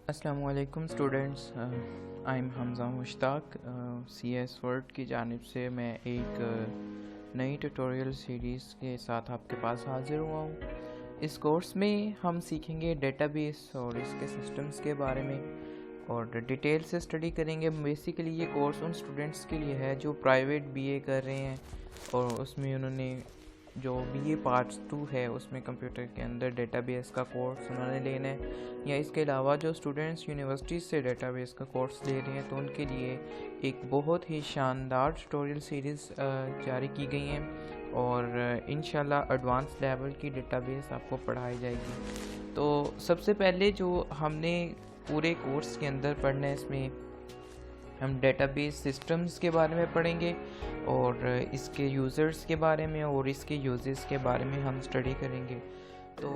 अस्सलामु अलैकुम students, I am Hamza Mushtaq. CS word की जानिब से मैं एक नई ट्यूटोरियल सीरीज़ के साथ आपके पास हाज़िर हुआ हूँ। इस कोर्स में हम सीखेंगे डेटाबेस और इसके सिस्टम्स के बारे में और डिटेल से स्टडी करेंगे। बेसिकली ये कोर्स उन स्टूडेंट्स के लिए है जो प्राइवेट BA कर रहे हैं और उसमें उन्होंने जो BA पार्ट्स 2 है उसमें कंप्यूटर के अंदर डेटाबेस का कोर्स उन्होंने लेना है, या इसके अलावा जो स्टूडेंट्स यूनिवर्सिटी से डेटाबेस का कोर्स ले रहे हैं तो उनके लिए एक बहुत ही शानदार ट्यूटोरियल सीरीज़ जारी की गई है और इंशाल्लाह एडवांस लेवल की डेटाबेस आपको पढ़ाई जाएगी। तो सबसे पहले जो हमने पूरे कोर्स के अंदर पढ़ना है, इसमें हम डेटाबेस सिस्टम्स के बारे में पढ़ेंगे और इसके यूज़र्स के बारे में और इसके यूजेस के बारे में हम स्टडी करेंगे। तो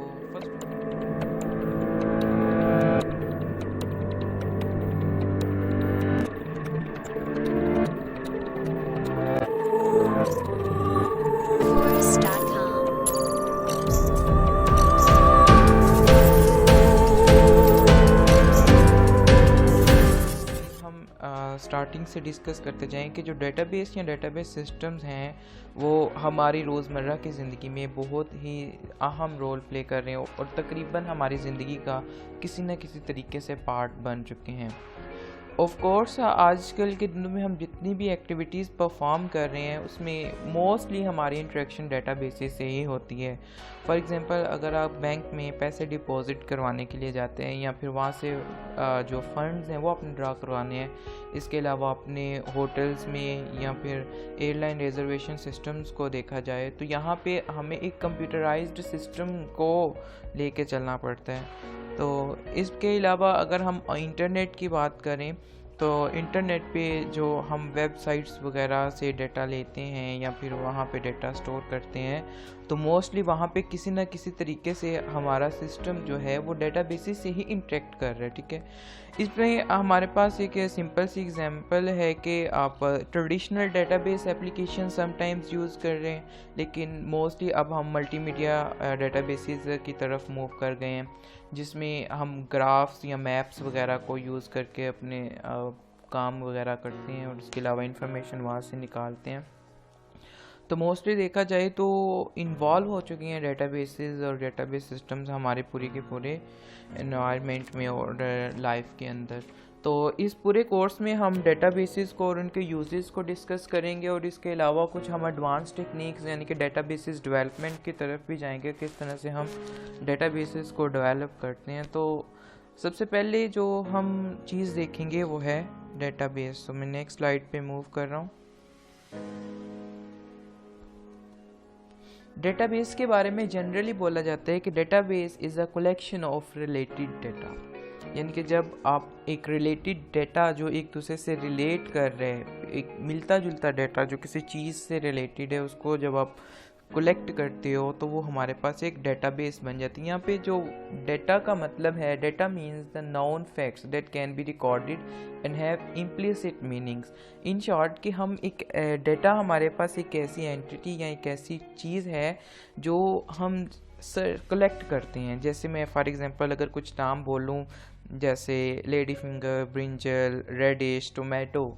स्टार्टिंग से डिस्कस करते जाएं कि जो डेटाबेस या डेटाबेस सिस्टम्स हैं वो हमारी रोज़मर्रा की ज़िंदगी में बहुत ही अहम रोल प्ले कर रहे हैं और तकरीबन हमारी ज़िंदगी का किसी न किसी तरीके से पार्ट बन चुके हैं। ऑफ कोर्स आजकल के दिनों में हम जितनी भी एक्टिविटीज़ परफॉर्म कर रहे हैं उसमें मोस्टली हमारी इंटरेक्शन डेटाबेसेस से ही होती है। फॉर एग्ज़ाम्पल, अगर आप बैंक में पैसे डिपॉजिट करवाने के लिए जाते हैं या फिर वहाँ से जो फंड्स हैं वो अपने ड्रा करवाने हैं, इसके अलावा अपने होटल्स में या फिर एयरलाइन रिजर्वेशन सिस्टम्स को देखा जाए तो यहाँ पे हमें एक कंप्यूटराइज्ड सिस्टम को लेके चलना पड़ता है। तो इसके अलावा अगर हम इंटरनेट की बात करें तो इंटरनेट पे जो हम वेबसाइट्स वगैरह से डाटा लेते हैं या फिर वहाँ पे डाटा स्टोर करते हैं तो मोस्टली वहाँ पे किसी न किसी तरीके से हमारा सिस्टम जो है वो डेटाबेसेस से ही इंटरेक्ट कर रहा है। ठीक है, इसमें हमारे पास एक सिंपल सी एग्जांपल है कि आप traditional database application sometimes use कर रहे हैं, लेकिन मोस्टली अब हम मल्टीमीडिया डेटाबेसेस की तरफ मूव कर गए हैं जिसमें हम ग्राफ्स या मैप्स वगैरह को यूज़ करके अपने काम वगैरह करते हैं और इसके अलावा इंफॉर्मेशन वहाँ से निकालते हैं। तो मोस्टली देखा जाए तो इन्वॉल्व हो चुकी हैं डेटाबेसेस और डेटाबेस सिस्टम्स हमारे पूरे के पूरे एनवायरनमेंट में और लाइफ के अंदर। तो इस पूरे कोर्स में हम डेटाबेसेस को और उनके यूजेस को डिस्कस करेंगे और इसके अलावा कुछ हम एडवांस टेक्निक्स यानी कि डेटाबेसेस डेवलपमेंट की तरफ भी जाएंगे, किस तरह से हम डेटाबेसेस को डेवलप करते हैं। तो सबसे पहले जो हम चीज़ देखेंगे वो है डेटाबेस। तो मैं नेक्स्ट स्लाइड पे मूव कर रहा हूँ। डेटाबेस के बारे में जनरली बोला जाता है कि database is a collection of related data, यानी कि जब आप एक रिलेटेड डेटा जो एक दूसरे से रिलेट कर रहे हैं, एक मिलता जुलता डेटा जो किसी चीज़ से रिलेटेड है, उसको जब आप कलेक्ट करते हो तो वो हमारे पास एक डेटाबेस बन जाती है। यहाँ पे जो डेटा का मतलब है, data means the known facts that can be recorded and have implicit meanings. In short कि हम एक डेटा हमारे पास एक ऐसी एंटिटी या एक ऐसी चीज़ है जो हम कलेक्ट करते हैं। जैसे मैं फॉर एग्जांपल अगर कुछ नाम बोलूँ जैसे lady finger, brinjal, radish, tomato,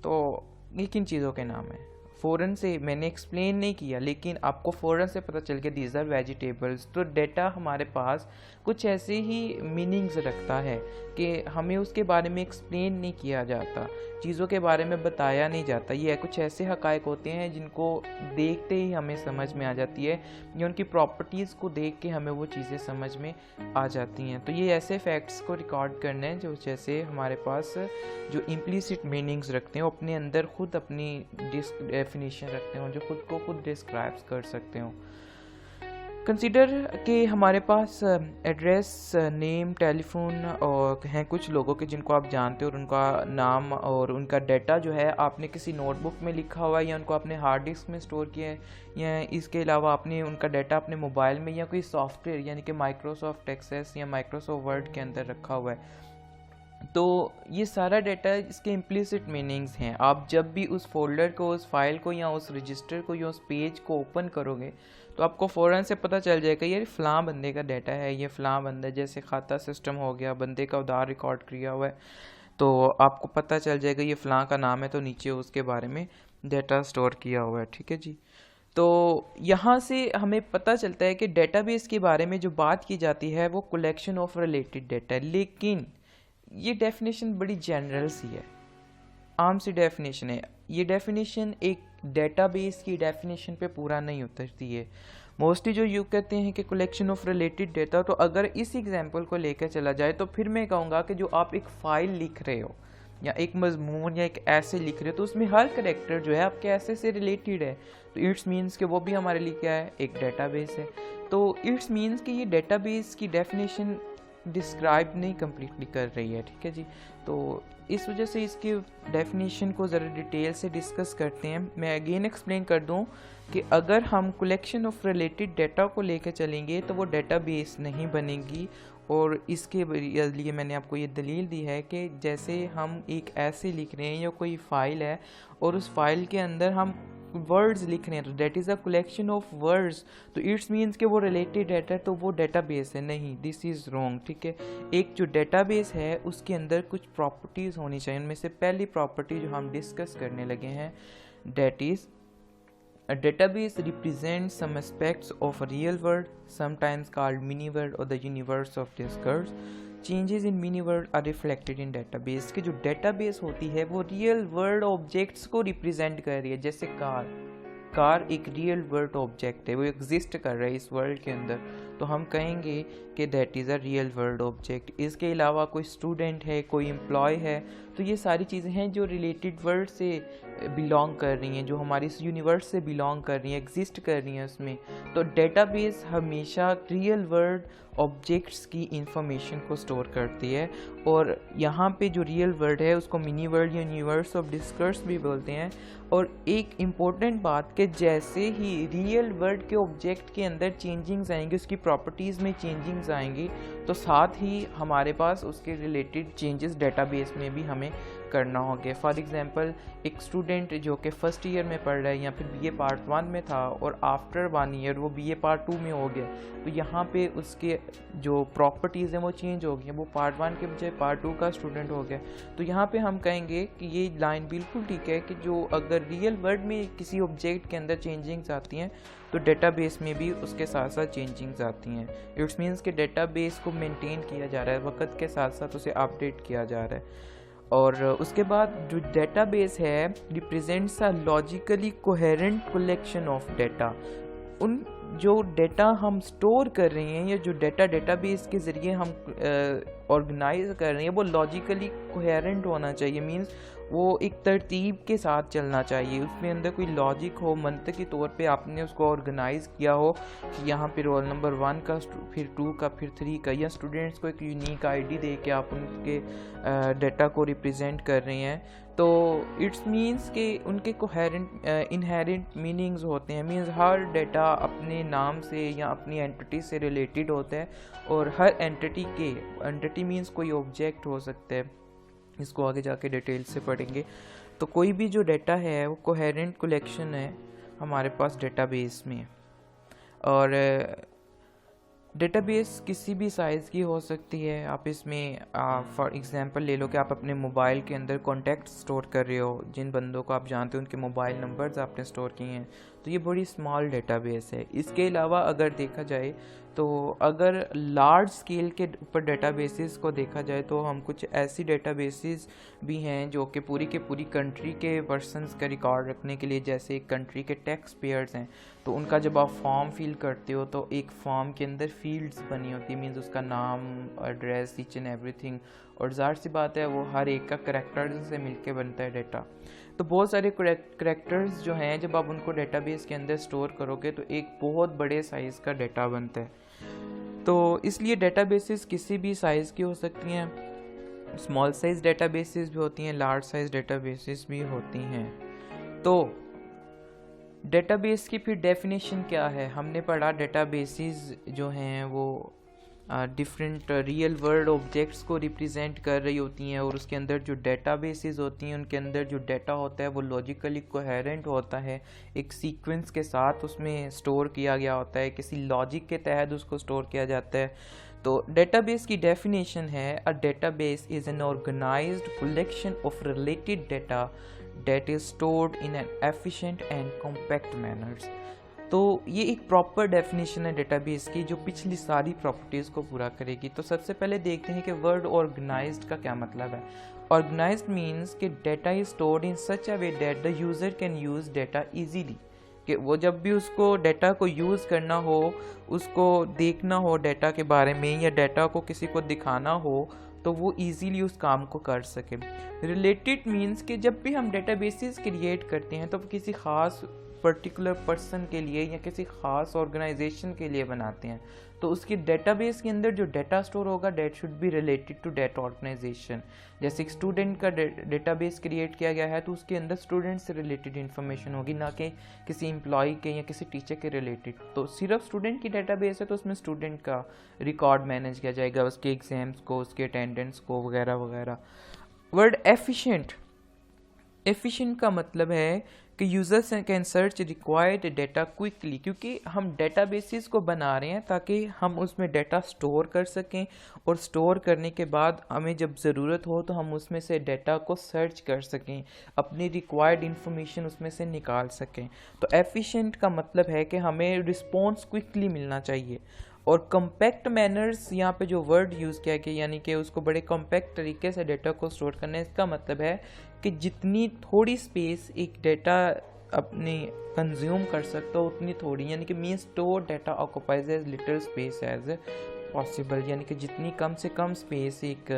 तो ये किन चीज़ों के नाम हैं? फ़ौरन से मैंने एक्सप्लेन नहीं किया लेकिन आपको फ़ौरन से पता चल गया दीज आर वेजिटेबल्स। तो डेटा हमारे पास कुछ ऐसे ही मीनिंग्स रखता है कि हमें उसके बारे में एक्सप्लेन नहीं किया जाता, चीज़ों के बारे में बताया नहीं जाता। ये कुछ ऐसे हक़ाइक़ होते हैं जिनको देखते ही हमें समझ में आ जाती है या उनकी प्रॉपर्टीज़ को देख के हमें वो चीज़ें समझ में आ जाती हैं। तो ये ऐसे फैक्ट्स को रिकॉर्ड करने हैं जो जैसे हमारे पास जो इम्प्लिसिट मीनिंग्स रखते हैं, अपने अंदर खुद अपनी डेफिनेशन रखते हो, जो खुद को खुद डिस्क्राइब कर सकते हो। कंसीडर कि हमारे पास एड्रेस, नेम, टेलीफोन और हैं कुछ लोगों के जिनको आप जानते हो और उनका नाम और उनका डाटा जो है आपने किसी नोटबुक में लिखा हुआ है या उनको अपने हार्ड डिस्क में स्टोर किया है, या इसके अलावा आपने उनका डाटा अपने मोबाइल में या कोई सॉफ्टवेयर यानी कि माइक्रोसॉफ्ट एक्सेस या माइक्रोसॉफ्ट वर्ड के अंदर रखा हुआ है। तो ये सारा डाटा इसके इम्प्लिसिट मीनिंग्स हैं। आप जब भी उस फोल्डर को, उस फाइल को या उस रजिस्टर को या उस पेज को ओपन करोगे तो तो आपको फ़ौरन से पता चल जाएगा ये फ़लाँ बंदे का डाटा है, ये फ़लाँ बंदा, जैसे खाता सिस्टम हो गया, बंदे का उधार रिकॉर्ड किया हुआ है, तो आपको पता चल जाएगा ये फ़लाँ का नाम है, तो नीचे उसके बारे में डाटा स्टोर किया हुआ है। ठीक है जी। तो यहाँ से हमें पता चलता है कि डेटाबेस के बारे में जो बात की जाती है वो कलेक्शन ऑफ रिलेटेड डाटा है, लेकिन ये डेफिनेशन बड़ी जनरल सी है, आम सी डेफिनेशन है। ये डेफिनेशन एक डेटाबेस की डेफिनेशन पे पूरा नहीं उतरती है। मोस्टली जो यूँ कहते हैं कि कलेक्शन ऑफ रिलेटेड डाटा, तो अगर इस एग्जांपल को लेकर चला जाए तो फिर मैं कहूँगा कि जो आप एक फ़ाइल लिख रहे हो या एक मजमून या एक ऐसे लिख रहे हो, तो उसमें हर करेक्टर जो है आपके ऐसे से रिलेटेड है, तो इट्स मीन्स कि वो भी हमारे लिए क्या है, एक डेटाबेस है। तो इट्स मीन्स कि ये डेटाबेस की डेफिनेशन डिस्क्राइब नहीं कम्प्लीटली कर रही है। ठीक है जी। तो इस वजह से इसकी डेफिनेशन को ज़रा डिटेल से डिस्कस करते हैं। मैं अगेन एक्सप्लेन कर दूं कि अगर हम कलेक्शन ऑफ रिलेटेड डाटा को लेकर चलेंगे तो वो डेटाबेस नहीं बनेगी, और इसके लिए मैंने आपको ये दलील दी है कि जैसे हम एक ऐसे लिख रहे हैं या कोई फ़ाइल है और उस फाइल के अंदर हम वर्ड्स लिख रहे हैं, तो that is a collection of words, तो इट्स मीन्स कि वो रिलेटेड डाटा, तो वो डेटाबेस है नहीं, दिस इज़ रॉन्ग। ठीक है। एक जो डेटाबेस है उसके अंदर कुछ प्रॉपर्टीज़ होनी चाहिए। उनमें से पहली प्रॉपर्टी जो हम डिस्कस करने लगे हैं, that is a database represents some aspects of a real world, sometimes called mini world or the universe of discourse. Changes in mini world are reflected in database। कि जो database होती है वो real world objects को represent कर रही है। जैसे कार एक रियल वर्ल्ड ऑब्जेक्ट है, वो एग्जिस्ट कर रहा है इस वर्ल्ड के अंदर, तो हम कहेंगे कि that is a real world object. इसके अलावा कोई स्टूडेंट है, कोई एम्प्लॉय है, तो ये सारी चीज़ें हैं जो रिलेटेड वर्ल्ड से बिलोंग कर रही हैं, जो हमारी इस यूनिवर्स से बिलोंग कर रही हैं, एग्जिस्ट कर रही हैं उसमें। तो डेटाबेस हमेशा रियल वर्ल्ड ऑब्जेक्ट्स की इंफॉर्मेशन को स्टोर करती है, और यहाँ पे जो रियल वर्ल्ड है उसको मिनी वर्ल्ड या यूनिवर्स ऑफ डिस्कर्स भी बोलते हैं। और एक इम्पोर्टेंट बात कि जैसे ही रियल वर्ल्ड के ऑब्जेक्ट के अंदर चेंजिंग्स आएंगे, उसकी प्रॉपर्टीज़ में चेंजिंग्स आएंगी, तो साथ ही हमारे पास उसके रिलेटेड चेंजेस डेटाबेस में भी हमें करना होगा। फॉर एग्जांपल, एक स्टूडेंट जो कि फर्स्ट ईयर में पढ़ रहा है या फिर बीए पार्ट 1 में था और आफ्टर 1 ईयर वो बीए पार्ट 2 में हो गया, तो यहाँ पे उसके जो प्रॉपर्टीज़ हैं वो चेंज हो गई, वो पार्ट 1 के बजाय पार्ट 2 का स्टूडेंट हो गया। तो यहाँ पे हम कहेंगे कि ये लाइन बिल्कुल ठीक है कि जो अगर रियल वर्ल्ड में किसी ऑब्जेक्ट के अंदर चेंजिंग्स आती हैं तो डेटाबेस में भी उसके साथ साथ चेंजिंग्स आती हैं। इट्स मीन्स कि डेटाबेस को मेंटेन किया जा रहा है, वक्त के साथ साथ उसे अपडेट किया जा रहा है। और उसके बाद जो डेटाबेस है represents a logically coherent collection of data. उन जो डेटा हम स्टोर कर रहे हैं या जो डेटाबेस के ज़रिए हम ऑर्गेनाइज कर रहे हैं वो लॉजिकली कोहेरेंट होना चाहिए। मींस वो एक तरतीब के साथ चलना चाहिए, उसमें अंदर कोई लॉजिक हो, मंतकी तौर पे आपने उसको ऑर्गेनाइज किया हो कि यहाँ पे रोल नंबर 1 का, फिर 2 का, फिर 3 का, या स्टूडेंट्स को एक यूनिक आईडी दे के आप उनके डाटा को रिप्रेजेंट कर रहे हैं। तो इट्स मीन्स कि उनके कोहेरेंट इनहेरेंट मीनिंग्स होते हैं। मीन्स हर डाटा अपने नाम से या अपनी एंटिटी से रिलेटेड होता है, और हर एंटिटी मीन्स कोई ऑब्जेक्ट हो सकता है, इसको आगे जाके डिटेल से पढ़ेंगे। तो कोई भी जो डाटा है वो कोहेरेंट कलेक्शन है हमारे पास डेटाबेस में। और डेटाबेस किसी भी साइज़ की हो सकती है। आप इसमें फॉर एग्जांपल ले लो कि आप अपने मोबाइल के अंदर कॉन्टैक्ट स्टोर कर रहे हो, जिन बंदों को आप जानते हो उनके मोबाइल नंबर्स आपने स्टोर किए हैं, तो ये बड़ी स्मॉल डेटाबेस है। इसके अलावा अगर देखा जाए तो अगर लार्ज स्केल के ऊपर डेटाबेसेस को देखा जाए तो हम कुछ ऐसी डेटाबेसेस भी हैं जो कि पूरी कंट्री के पर्सनस का रिकॉर्ड रखने के लिए, जैसे एक कंट्री के टैक्स पेयर्स हैं, तो उनका जब आप फॉर्म फिल करते हो तो एक फॉर्म के अंदर फील्ड्स बनी होती है, मीन्स उसका नाम, एड्रेस, ईच एंड एवरीथिंग, और ज़ाहिर सी बात है वो हर एक का करैक्टर्स से मिलके बनता है डाटा। तो बहुत सारे करैक्टर्स जो हैं जब आप उनको डेटाबेस के अंदर स्टोर करोगे तो एक बहुत बड़े साइज़ का डाटा बनता है। तो इसलिए डेटाबेसेस किसी भी साइज़ की हो सकती हैं, स्मॉल साइज़ डेटाबेसेस भी होती हैं, लार्ज साइज़ डेटाबेसेस भी होती हैं। तो डेटाबेस की फिर डेफिनेशन क्या है? हमने पढ़ा डेटाबेसेस जो हैं वो डिफरेंट रियल वर्ल्ड ऑब्जेक्ट्स को रिप्रेजेंट कर रही होती हैं, और उसके अंदर जो डेटाबेसेस होती हैं उनके अंदर जो डेटा होता है वो लॉजिकली कोहेरेंट होता है, एक सीक्वेंस के साथ उसमें स्टोर किया गया होता है, किसी लॉजिक के तहत उसको स्टोर किया जाता है। तो डेटाबेस की डेफिनेशन है, a database is an organized collection of related data that is stored in an efficient and compact manners. तो ये एक प्रॉपर डेफिनेशन है डेटाबेस की जो पिछली सारी प्रॉपर्टीज़ को पूरा करेगी। तो सबसे पहले देखते हैं कि वर्ड ऑर्गेनाइज्ड का क्या मतलब है। ऑर्गेनाइज्ड मीन्स कि data is stored in such a way that the user can use data easily, कि वो जब भी उसको डेटा को यूज़ करना हो, उसको देखना हो डेटा के बारे में, या डेटा को किसी को दिखाना हो, तो वो इजीली उस काम को कर सके। रिलेटेड मीन्स कि जब भी हम डेटाबेसेस क्रिएट करते हैं तो किसी ख़ास पर्टिकुलर पर्सन के लिए या किसी ख़ास ऑर्गेनाइजेशन के लिए बनाते हैं, तो उसकी डेटाबेस के अंदर जो डेटा स्टोर होगा that should be related to that organization. जैसे एक स्टूडेंट का डेटाबेस क्रिएट किया गया है तो उसके अंदर स्टूडेंट से रिलेटेड इन्फॉर्मेशन होगी, ना कि किसी एम्प्लॉय के या किसी टीचर के रिलेटेड। तो सिर्फ स्टूडेंट की डेटाबेस है तो उसमें स्टूडेंट का रिकॉर्ड मैनेज किया जाएगा, उसके एग्जाम्स को, उसके अटेंडेंस को, वगैरह वगैरह। वर्ड एफिशिएंट, एफिशिएंट का मतलब है कि users can search required data quickly, क्योंकि हम डेटाबेसेस को बना रहे हैं ताकि हम उसमें डेटा स्टोर कर सकें, और स्टोर करने के बाद हमें जब ज़रूरत हो तो हम उसमें से डेटा को सर्च कर सकें, अपनी रिक्वायर्ड इन्फॉर्मेशन उसमें से निकाल सकें। तो एफिशिएंट का मतलब है कि हमें रिस्पॉन्स क्विकली मिलना चाहिए। और कम्पैक्ट मैनर्स, यहाँ पे जो वर्ड यूज़ किया गया, यानी कि उसको बड़े कम्पैक्ट तरीके से डेटा को स्टोर करना है, इसका मतलब है कि जितनी थोड़ी स्पेस एक डेटा अपनी कंज्यूम कर सकता हो उतनी थोड़ी, यानी कि mean store data occupies as little space as possible, यानी कि जितनी कम से कम स्पेस एक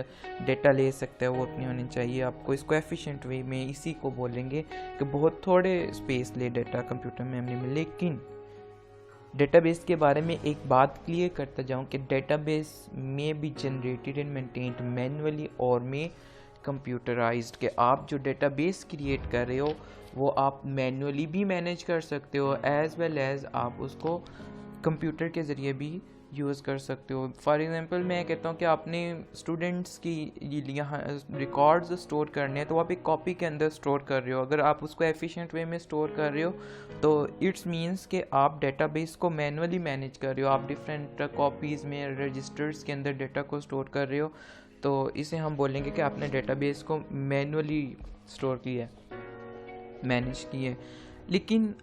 डेटा ले सकता है वो उतनी होनी चाहिए। आपको इसको एफिशिएंट वे में इसी को बोलेंगे कि बहुत थोड़े स्पेस ले डेटा कंप्यूटर मेमोरी में। लेकिन डेटाबेस के बारे में एक बात क्लियर करता जाऊं कि डेटाबेस में be generated and maintained manually और में कंप्यूटराइज्ड, कि आप जो डेटाबेस क्रिएट कर रहे हो वो आप मैन्युअली भी मैनेज कर सकते हो, एज वेल एज आप उसको कंप्यूटर के ज़रिए भी यूज़ कर सकते हो। फॉर एग्जांपल मैं कहता हूँ कि आपने स्टूडेंट्स की यहाँ रिकॉर्ड्स स्टोर करने हैं तो आप एक कॉपी के अंदर स्टोर कर रहे हो। अगर आप उसको एफिशिएंट वे में स्टोर कर रहे हो तो इट्स मीन्स कि आप डेटाबेस को मैनुअली मैनेज कर रहे हो, आप डिफरेंट कॉपीज़ में रजिस्टर्स के अंदर डेटा को स्टोर कर रहे हो। तो इसे हम बोलेंगे कि आपने डेटाबेस को मैनुअली स्टोर किया है, मैनेज किया है। लेकिन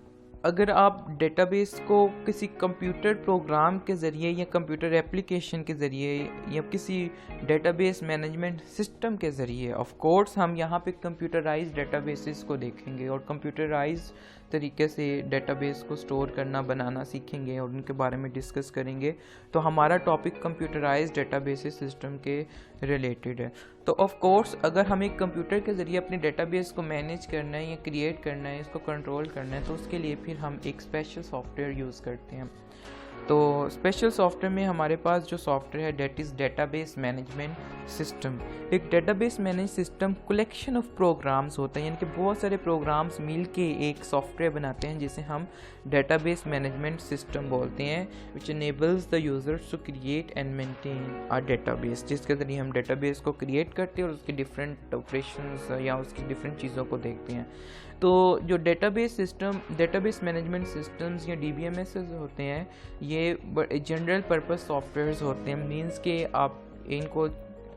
अगर आप डेटाबेस को किसी कंप्यूटर प्रोग्राम के ज़रिए या कंप्यूटर एप्लीकेशन के ज़रिए या किसी डेटाबेस मैनेजमेंट सिस्टम के ज़रिए, ऑफ कोर्स हम यहाँ पे कंप्यूटराइज्ड डेटाबेसेस को देखेंगे और कंप्यूटराइज्ड तरीके से डेटाबेस को स्टोर करना, बनाना सीखेंगे और उनके बारे में डिस्कस करेंगे। तो हमारा टॉपिक कंप्यूटराइज्ड डेटाबेसेस सिस्टम के रिलेटेड है। तो ऑफ कोर्स अगर हम एक कंप्यूटर के ज़रिए अपने डेटाबेस को मैनेज करना है या क्रिएट करना है, इसको कंट्रोल करना है, तो उसके लिए फिर हम एक स्पेशल सॉफ्टवेयर यूज़ करते हैं। तो स्पेशल सॉफ्टवेयर में हमारे पास जो सॉफ्टवेयर है that is database management system. एक database manage system collection of programs होता है, यानी कि बहुत सारे प्रोग्राम्स मिल के एक सॉफ्टवेयर बनाते हैं जिसे हम डेटाबेस मैनेजमेंट सिस्टम बोलते हैं, which enables the users to create and maintain a database, जिसके ज़रिए हम डेटाबेस को क्रिएट करते हैं और उसकी डिफरेंट ऑपरेशंस या उसकी डिफरेंट चीज़ों को देखते हैं। तो जो database system, database management systems या DBMS होते हैं, ये जनरल पर्पस सॉफ्टवेयर्स होते हैं। मींस कि आप इनको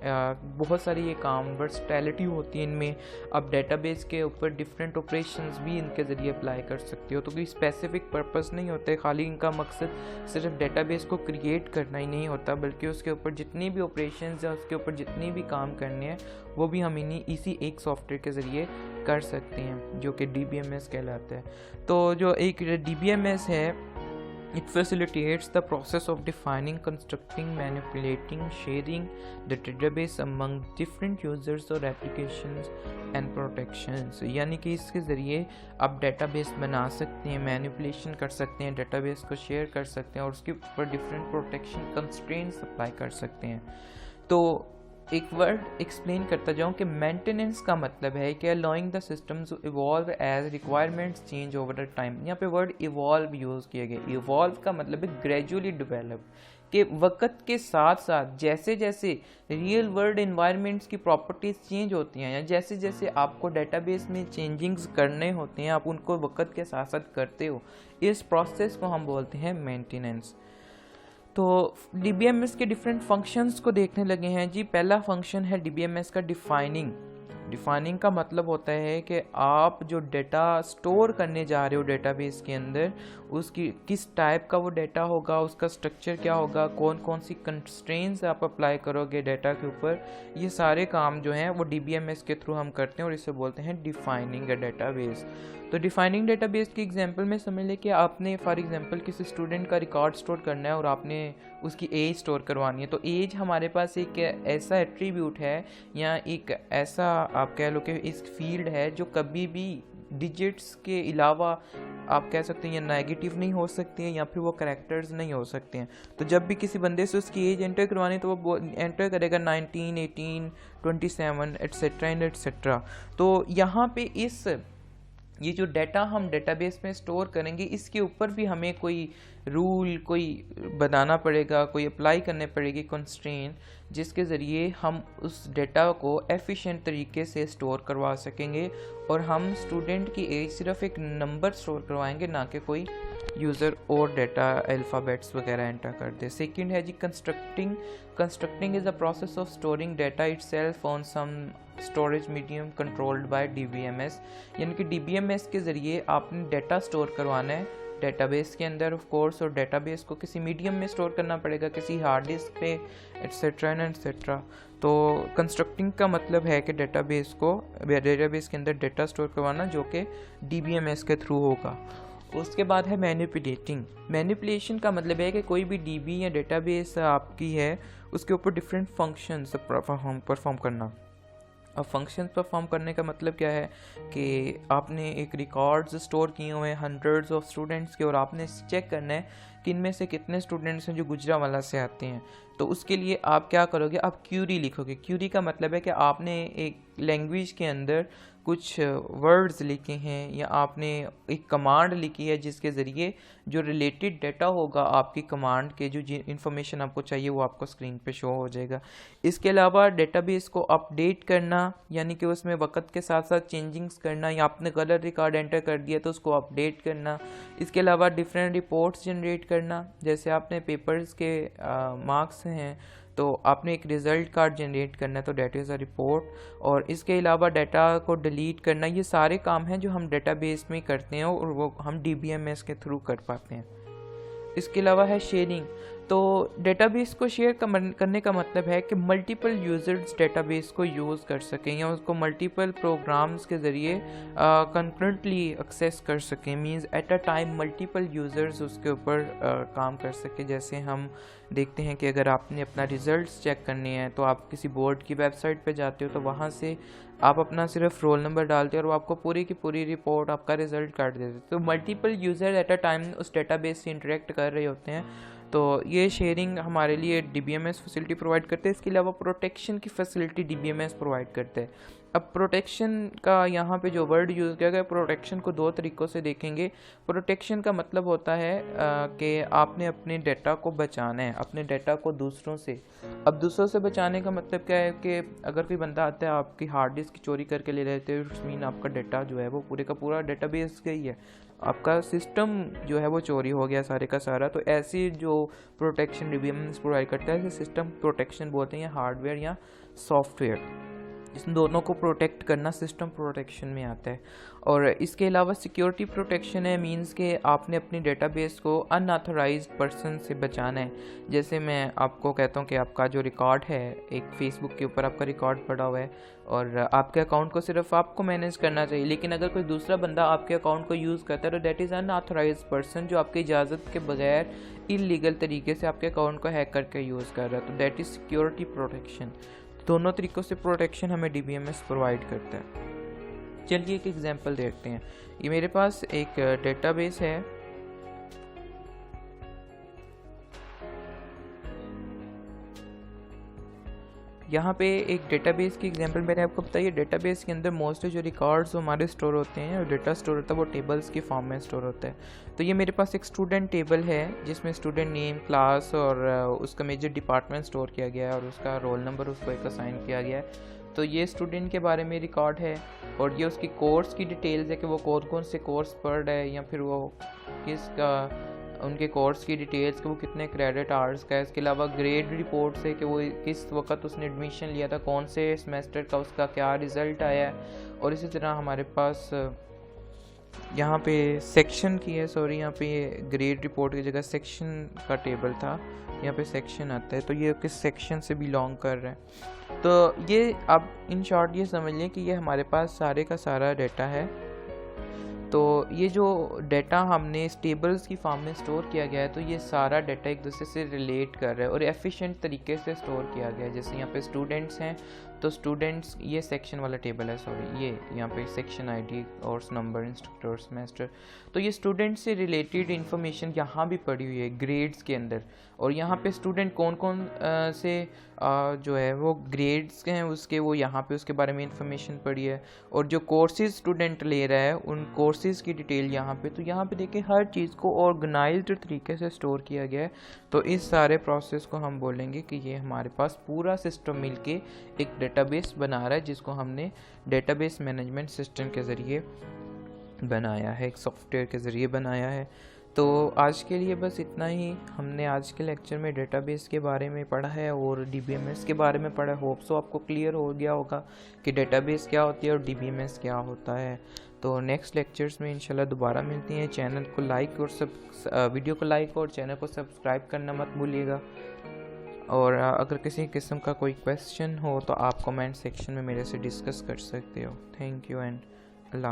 बहुत सारी ये काम वर्सटैलिटी होती है इनमें, आप डेटाबेस के ऊपर डिफरेंट ऑपरेशंस भी इनके ज़रिए अप्लाई कर सकते हो। तो कोई स्पेसिफिक पर्पस नहीं होते, खाली इनका मकसद सिर्फ डेटाबेस को क्रिएट करना ही नहीं होता, बल्कि उसके ऊपर जितनी भी ऑपरेशंस या उसके ऊपर जितनी भी काम करने हैं वो भी हम इसी एक सॉफ्टवेयर के ज़रिए कर सकते हैं, जो कि DBMS कहलाता है। तो जो एक DBMS है, it facilitates the process of defining, constructing, manipulating, sharing the database among different users or applications and protections। यानी कि इसके ज़रिए आप डेटाबेस बना सकते हैं, मैनिपुलेशन कर सकते हैं, डेटाबेस को शेयर कर सकते हैं और उसके ऊपर डिफरेंट प्रोटेक्शन कंस्ट्रेंट्स अप्लाई कर सकते हैं। तो एक वर्ड एक्सप्लेन करता जाऊँ कि मेंटेनेंस का मतलब है कि allowing the system to evolve as requirements change over the time. यहाँ पे वर्ड इवॉल्व यूज़ किया गया। इवॉल्व का मतलब है ग्रेजुअली डेवलप, कि वक्त के साथ साथ जैसे जैसे रियल वर्ल्ड इन्वायरमेंट्स की प्रॉपर्टीज़ चेंज होती हैं या जैसे जैसे आपको डेटाबेस में चेंजिंग्स करने होते हैं, आप उनको वक्त के साथ साथ करते हो, इस प्रोसेस को हम बोलते हैं मेंटेनेंस। तो DBMS के डिफरेंट फंक्शंस को देखने लगे हैं जी। पहला फंक्शन है DBMS का डिफाइनिंग का मतलब होता है कि आप जो डेटा स्टोर करने जा रहे हो डेटाबेस के अंदर, उसकी किस टाइप का वो डेटा होगा, उसका स्ट्रक्चर क्या होगा, कौन कौन सी कंस्ट्रेंट्स आप अप्लाई करोगे डेटा के ऊपर, ये सारे काम जो हैं वो DBMS के थ्रू हम करते हैं और इसे बोलते हैं डिफाइनिंग अ डेटाबेस। तो डिफाइनिंग डेटाबेस की एग्जांपल में समझ लें कि आपने फॉर एग्जांपल किसी स्टूडेंट का रिकॉर्ड स्टोर करना है और आपने उसकी एज स्टोर करवानी है। तो एज हमारे पास एक ऐसा एट्रीब्यूट है या एक ऐसा आप कह लो कि इस फील्ड है जो कभी भी डिजिट्स के अलावा आप कह सकते हैं या नेगेटिव नहीं हो सकती हैं या फिर वो कैरेक्टर्स नहीं हो सकते हैं। तो जब भी किसी बंदे से उसकी एज एंटर करवानी तो वो एंटर करेगा 19, 18, 27 एट्सेट्रा एंड एट्सेट्रा। तो यहाँ पे ये जो डाटा हम डेटाबेस में स्टोर करेंगे, इसके ऊपर भी हमें कोई रूल कोई बनाना पड़ेगा, कोई अप्लाई करने पड़ेगी कंस्ट्रेंट, जिसके ज़रिए हम उस डेटा को एफिशिएंट तरीके से स्टोर करवा सकेंगे और हम स्टूडेंट की एज सिर्फ एक नंबर स्टोर करवाएंगे, ना कि कोई यूज़र और डेटा अल्फ़ाबेट्स वगैरह एंटर कर दे। सेकंड है जी constructing is a process of storing data itself on some storage medium controlled by DBMS। यानी कि DBMS के ज़रिए आपने डाटा स्टोर करवाना है डेटाबेस के अंदर ऑफ कोर्स, और डेटाबेस को किसी मीडियम में स्टोर करना पड़ेगा, किसी हार्ड डिस्क पे एट्सेट्रा एंड एट्सेट्रा। तो कंस्ट्रक्टिंग का मतलब है कि डेटाबेस के अंदर डाटा स्टोर करवाना जो कि DBMS के थ्रू होगा। उसके बाद है मैनिपुलेशन का मतलब है कि कोई भी DB या डेटाबेस आपकी है उसके ऊपर डिफरेंट फंक्शंस परफॉर्म करना। अब फंक्शन परफॉर्म करने का मतलब क्या है कि आपने एक रिकॉर्ड्स स्टोर किए हुए हैं हंड्रेड्स ऑफ स्टूडेंट्स के और आपने चेक करना है कि इनमें से कितने स्टूडेंट्स हैं जो गुजरांवाला से आते हैं। तो उसके लिए आप क्या करोगे, आप क्यूरी लिखोगे। क्यूरी का मतलब है कि आपने एक लैंग्वेज के अंदर कुछ वर्ड्स लिखे हैं या आपने एक कमांड लिखी है जिसके ज़रिए जो रिलेटेड डाटा होगा आपकी कमांड के जो इन्फॉर्मेशन आपको चाहिए वो आपको स्क्रीन पे शो हो जाएगा। इसके अलावा डेटाबेस को अपडेट करना, यानी कि उसमें वक्त के साथ साथ चेंजिंग्स करना, या आपने गलत रिकॉर्ड एंटर कर दिया तो उसको अपडेट करना। इसके अलावा डिफरेंट रिपोर्ट्स जनरेट करना, जैसे आपने पेपर्स के मार्क्स हैं तो आपने एक रिज़ल्ट कार्ड जनरेट करना है तो डेट इज़ अ रिपोर्ट। और इसके अलावा डाटा को डिलीट करना, ये सारे काम हैं जो हम डेटाबेस में करते हैं और वो हम DBMS के थ्रू कर पाते हैं। इसके अलावा है शेयरिंग। तो डेटाबेस को शेयर करने का मतलब है कि मल्टीपल यूज़र्स डेटाबेस को यूज़ कर सकें या उसको मल्टीपल प्रोग्राम्स के ज़रिए कंकरेंटली एक्सेस कर सकें। Means at a time multiple users उसके ऊपर काम कर सकें। जैसे हम देखते हैं कि अगर आपने अपना रिज़ल्ट्स चेक करने हैं तो आप किसी बोर्ड की वेबसाइट पे जाते हो तो वहाँ से आप अपना सिर्फ रोल नंबर डालते हो और वो आपको पूरी की पूरी रिपोर्ट आपका रिज़ल्ट काट देते। तो multiple user at a time उस डेटाबेस से इंटरेक्ट कर रहे होते हैं। तो ये शेयरिंग हमारे लिए DBMS फैसिलिटी प्रोवाइड करते हैं। इसके अलावा प्रोटेक्शन की फैसिलिटी DBMS प्रोवाइड करते हैं। अब प्रोटेक्शन का यहाँ पे जो वर्ड यूज़ किया गया, प्रोटेक्शन को दो तरीक़ों से देखेंगे। प्रोटेक्शन का मतलब होता है कि आपने अपने डाटा को बचाना है, अपने डाटा को दूसरों से। अब दूसरों से बचाने का मतलब क्या है कि अगर कोई बंदा आता है आपकी हार्ड डिस्क चोरी करके ले लेते हैं, इट्स मीन आपका डाटा जो है वो पूरे का पूरा डेटाबेस गई है, आपका सिस्टम जो है वो चोरी हो गया सारे का सारा। तो ऐसी जो प्रोटेक्शन DBMS प्रोवाइड करता है सिस्टम प्रोटेक्शन बोलते हैं, हार्डवेयर या सॉफ्टवेयर, जिन दोनों को प्रोटेक्ट करना सिस्टम प्रोटेक्शन में आता है। और इसके अलावा सिक्योरिटी प्रोटेक्शन है, मींस के आपने अपनी डेटाबेस को अनऑथराइज्ड पर्सन से बचाना है। जैसे मैं आपको कहता हूँ कि आपका जो रिकॉर्ड है, एक फेसबुक के ऊपर आपका रिकॉर्ड पड़ा हुआ है और आपके अकाउंट को सिर्फ आपको मैनेज करना चाहिए, लेकिन अगर कोई दूसरा बंदा आपके अकाउंट को यूज़ करता है तो दैट इज़ अनऑथराइज्ड पर्सन, जो आपकी इजाज़त के बगैर इलीगल तरीके से आपके अकाउंट को हैक करके यूज़ कर रहा है। तो दैट इज़ सिक्योरिटी प्रोटेक्शन। दोनों तरीक़ों से प्रोटेक्शन हमें DBMS प्रोवाइड करता है। चलिए एक एग्जांपल देखते हैं। ये मेरे पास एक डेटाबेस है, यहाँ पे एक डेटाबेस की एग्जांपल मैंने आपको बताई है। डेटाबेस के अंदर मोस्टली जो रिकॉर्ड्स हमारे स्टोर होते हैं और डेटा स्टोर होता है वो टेबल्स की फॉर्म में स्टोर होता है। तो ये मेरे पास एक स्टूडेंट टेबल है जिसमें स्टूडेंट नेम, क्लास और उसका मेजर डिपार्टमेंट स्टोर किया गया है और उसका रोल नंबर उसको एक असाइन किया गया है। तो ये स्टूडेंट के बारे में रिकॉर्ड है और ये उसकी कोर्स की डिटेल्स है कि वो कौन कौन से कोर्स पढ़ रहा है या फिर वो किसका उनके कोर्स की डिटेल्स कि वो कितने क्रेडिट आवर्स का है। इसके अलावा ग्रेड रिपोर्ट्स है कि वो किस वक्त उसने एडमिशन लिया था, कौन से सेमेस्टर का उसका क्या रिज़ल्ट आया है। और इसी तरह हमारे पास यहाँ पे सेक्शन की है, सॉरी यहाँ पे ग्रेड रिपोर्ट की जगह सेक्शन का टेबल था, यहाँ पे सेक्शन आता है। तो ये किस सेक्शन से बिलोंग कर रहा है। तो ये अब इन शॉर्ट ये समझ लें कि ये हमारे पास सारे का सारा डाटा है। तो ये जो डाटा हमने इस टेबल्स की फॉर्म में स्टोर किया गया है, तो ये सारा डाटा एक दूसरे से रिलेट कर रहा है और एफिशिएंट तरीके से स्टोर किया गया है। जैसे यहाँ पे स्टूडेंट्स हैं तो स्टूडेंट्स ये सेक्शन वाला टेबल है, सॉरी ये यहाँ पे section ID, course number, instructor, semester. तो ये स्टूडेंट से रिलेटेड इन्फॉर्मेशन यहाँ भी पड़ी हुई है ग्रेड्स के अंदर। और यहाँ पे स्टूडेंट कौन कौन से जो है वो ग्रेड्स हैं उसके, वो यहाँ पे उसके बारे में इंफॉर्मेशन पड़ी है। और जो कोर्सेज स्टूडेंट ले रहा है उन कोर्सेज की डिटेल यहाँ पे। तो यहाँ पे देखिए हर चीज़ को ऑर्गेनाइज्ड तरीके से स्टोर किया गया है। तो इस सारे प्रोसेस को हम बोलेंगे कि ये हमारे पास पूरा सिस्टम मिलके एक डेटाबेस बना रहा है, जिसको हमने डेटाबेस मैनेजमेंट सिस्टम के ज़रिए बनाया है, एक सॉफ्टवेयर के ज़रिए बनाया है। तो आज के लिए बस इतना ही। हमने आज के लेक्चर में डेटाबेस के बारे में पढ़ा है और डीबीएमएस के बारे में पढ़ा है। होप सो आपको क्लियर हो गया होगा कि डेटाबेस क्या होती है और डीबीएमएस क्या होता है। तो नेक्स्ट लेक्चर्स में इंशाल्लाह दोबारा मिलती हैं। चैनल को लाइक और वीडियो को लाइक और चैनल को सब्सक्राइब करना मत भूलिएगा। और अगर किसी किस्म का कोई क्वेश्चन हो तो आप कमेंट सेक्शन में मेरे से डिस्कस कर सकते हो। Thank you and Allah.